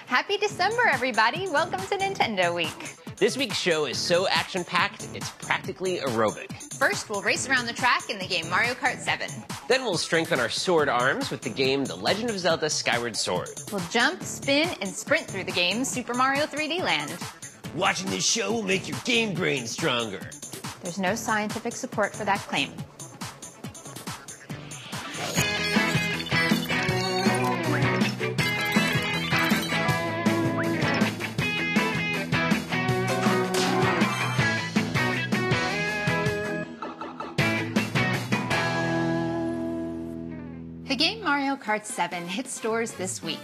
Happy December, everybody! Welcome to Nintendo Week. This week's show is so action-packed, it's practically aerobic. First, we'll race around the track in the game Mario Kart 7. Then we'll strengthen our sword arms with the game The Legend of Zelda Skyward Sword. We'll jump, spin, and sprint through the game Super Mario 3D Land. Watching this show will make your game brain stronger. There's no scientific support for that claim. The game Mario Kart 7 hit stores this week.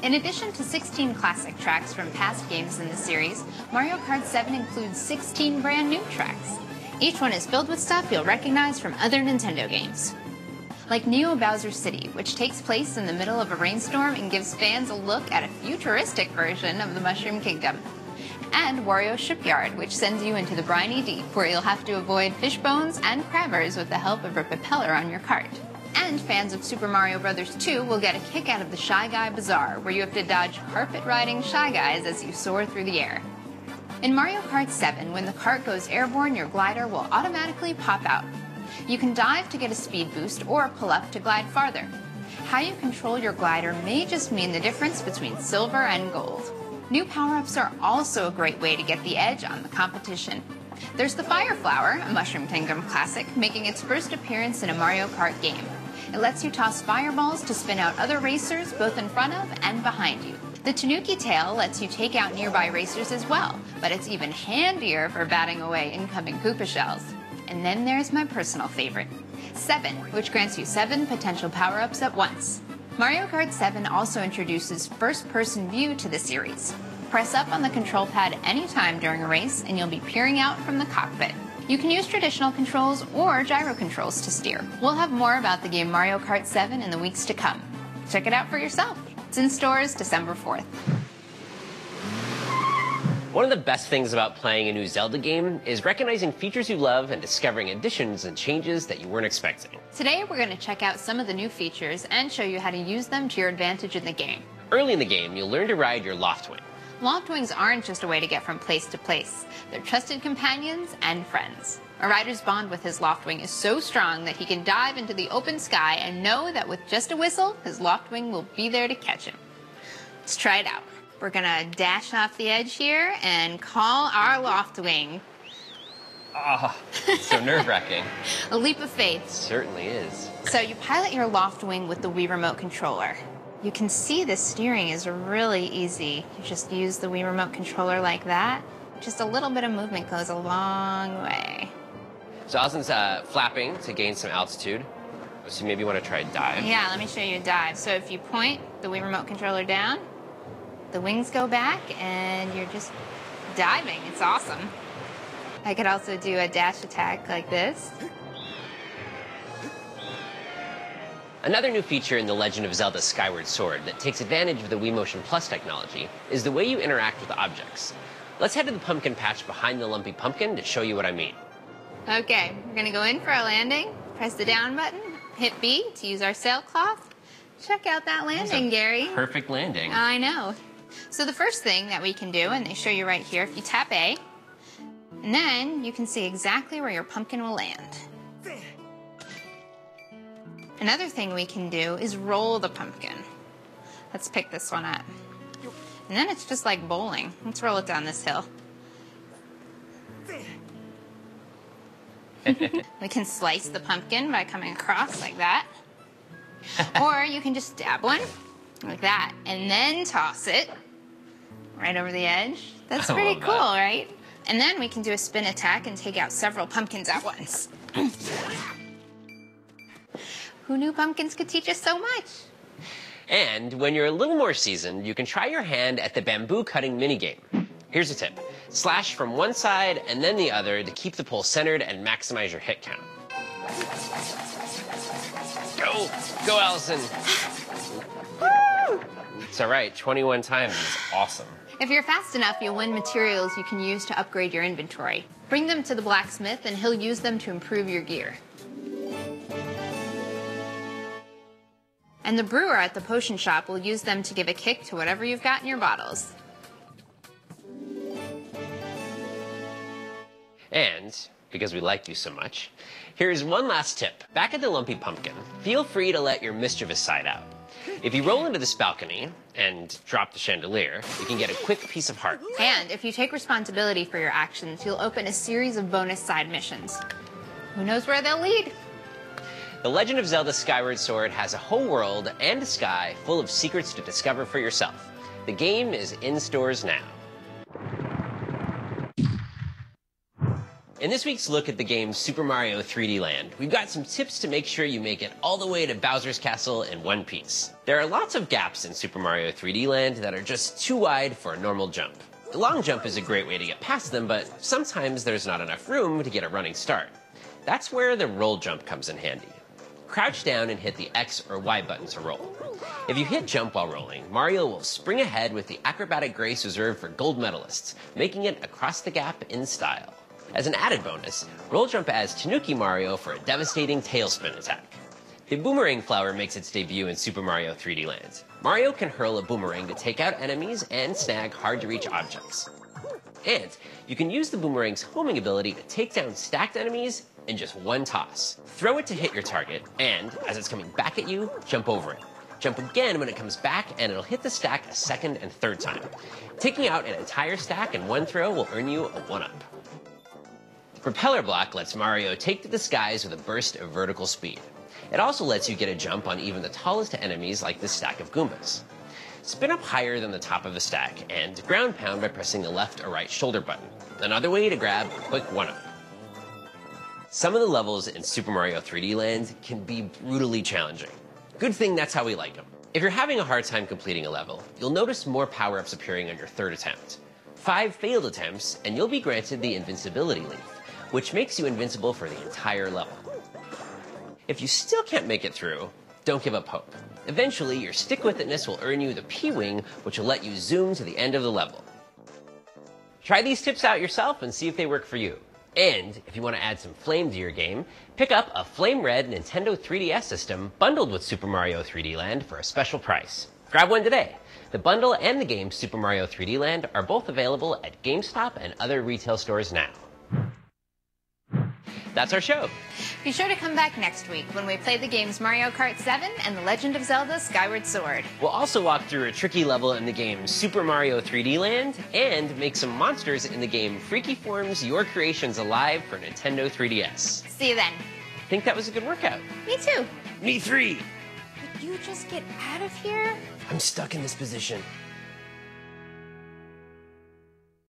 In addition to 16 classic tracks from past games in the series, Mario Kart 7 includes 16 brand new tracks. Each one is filled with stuff you'll recognize from other Nintendo games. Like Neo Bowser City, which takes place in the middle of a rainstorm and gives fans a look at a futuristic version of the Mushroom Kingdom. And Wario Shipyard, which sends you into the briny deep, where you'll have to avoid fish bones and crabbers with the help of a propeller on your cart. And fans of Super Mario Bros. 2 will get a kick out of the Shy Guy Bazaar, where you have to dodge carpet-riding Shy Guys as you soar through the air. In Mario Kart 7, when the cart goes airborne, your glider will automatically pop out. You can dive to get a speed boost or pull up to glide farther. How you control your glider may just mean the difference between silver and gold. New power-ups are also a great way to get the edge on the competition. There's the Fire Flower, a Mushroom Kingdom classic, making its first appearance in a Mario Kart game. It lets you toss fireballs to spin out other racers both in front of and behind you. The Tanuki Tail lets you take out nearby racers as well, but it's even handier for batting away incoming Koopa shells. And then there's my personal favorite, 7, which grants you 7 potential power-ups at once. Mario Kart 7 also introduces first-person view to the series. Press up on the control pad anytime during a race and you'll be peering out from the cockpit. You can use traditional controls or gyro controls to steer. We'll have more about the game Mario Kart 7 in the weeks to come. Check it out for yourself. It's in stores December 4th. One of the best things about playing a new Zelda game is recognizing features you love and discovering additions and changes that you weren't expecting. Today we're going to check out some of the new features and show you how to use them to your advantage in the game. Early in the game, you'll learn to ride your Loftwing. Loftwings aren't just a way to get from place to place. They're trusted companions and friends. A rider's bond with his Loftwing is so strong that he can dive into the open sky and know that with just a whistle, his Loftwing will be there to catch him. Let's try it out. We're gonna dash off the edge here and call our Loftwing. Ah, so nerve-wracking. A leap of faith. It certainly is. So you pilot your Loftwing with the Wii Remote controller. You can see the steering is really easy. You just use the Wii Remote controller like that. Just a little bit of movement goes a long way. So Allison's flapping to gain some altitude. So maybe you want to try a dive. Yeah, let me show you a dive. So if you point the Wii Remote controller down, the wings go back and you're just diving. It's awesome. I could also do a dash attack like this. Another new feature in The Legend of Zelda Skyward Sword that takes advantage of the Wii Motion Plus technology is the way you interact with objects. Let's head to the pumpkin patch behind the lumpy pumpkin to show you what I mean. Okay, we're gonna go in for our landing. Press the down button, hit B to use our sailcloth. Check out that landing, Gary. Perfect landing. I know. So the first thing that we can do, and they show you right here, if you tap A, and then you can see exactly where your pumpkin will land. Another thing we can do is roll the pumpkin. Let's pick this one up. And then it's just like bowling. Let's roll it down this hill. We can slice the pumpkin by coming across like that. Or you can just stab one like that and then toss it right over the edge. That's pretty cool, right? And then we can do a spin attack and take out several pumpkins at once. Who knew pumpkins could teach us so much? And when you're a little more seasoned, you can try your hand at the bamboo cutting minigame. Here's a tip. Slash from one side and then the other to keep the pole centered and maximize your hit count. Go! Go, Allison! It's all right, 21 times is awesome. If you're fast enough, you'll win materials you can use to upgrade your inventory. Bring them to the blacksmith and he'll use them to improve your gear. And the brewer at the potion shop will use them to give a kick to whatever you've got in your bottles. And, because we like you so much, here's one last tip. Back at the Lumpy Pumpkin, feel free to let your mischievous side out. If you roll into this balcony and drop the chandelier, you can get a quick piece of heart. And if you take responsibility for your actions, you'll open a series of bonus side missions. Who knows where they'll lead? The Legend of Zelda Skyward Sword has a whole world and a sky full of secrets to discover for yourself. The game is in stores now. In this week's look at the game Super Mario 3D Land, we've got some tips to make sure you make it all the way to Bowser's Castle in one piece. There are lots of gaps in Super Mario 3D Land that are just too wide for a normal jump. The long jump is a great way to get past them, but sometimes there's not enough room to get a running start. That's where the roll jump comes in handy. Crouch down and hit the X or Y button to roll. If you hit jump while rolling, Mario will spring ahead with the acrobatic grace reserved for gold medalists, making it across the gap in style. As an added bonus, roll jump adds Tanuki Mario for a devastating tailspin attack. The boomerang flower makes its debut in Super Mario 3D Land. Mario can hurl a boomerang to take out enemies and snag hard-to-reach objects. And you can use the boomerang's homing ability to take down stacked enemies in just one toss. Throw it to hit your target, and as it's coming back at you, jump over it. Jump again when it comes back, and it'll hit the stack a second and third time. Taking out an entire stack in one throw will earn you a 1-up. Propeller block lets Mario take to the skies with a burst of vertical speed. It also lets you get a jump on even the tallest enemies like this stack of Goombas. Spin up higher than the top of the stack and ground pound by pressing the left or right shoulder button. Another way to grab a quick 1-up. Some of the levels in Super Mario 3D Land can be brutally challenging. Good thing that's how we like them. If you're having a hard time completing a level, you'll notice more power-ups appearing on your third attempt. 5 failed attempts and you'll be granted the Invincibility Leaf, which makes you invincible for the entire level. If you still can't make it through, don't give up hope. Eventually, your stick-with-itness will earn you the P-Wing, which will let you zoom to the end of the level. Try these tips out yourself and see if they work for you. And if you want to add some flame to your game, pick up a Flame Red Nintendo 3DS system bundled with Super Mario 3D Land for a special price. Grab one today. The bundle and the game Super Mario 3D Land are both available at GameStop and other retail stores now. That's our show. Be sure to come back next week when we play the games Mario Kart 7 and The Legend of Zelda Skyward Sword. We'll also walk through a tricky level in the game Super Mario 3D Land and make some monsters in the game Freaky Forms Your Creations Alive for Nintendo 3DS. See you then. Think that was a good workout? Me too. Me 3. Could you just get out of here? I'm stuck in this position.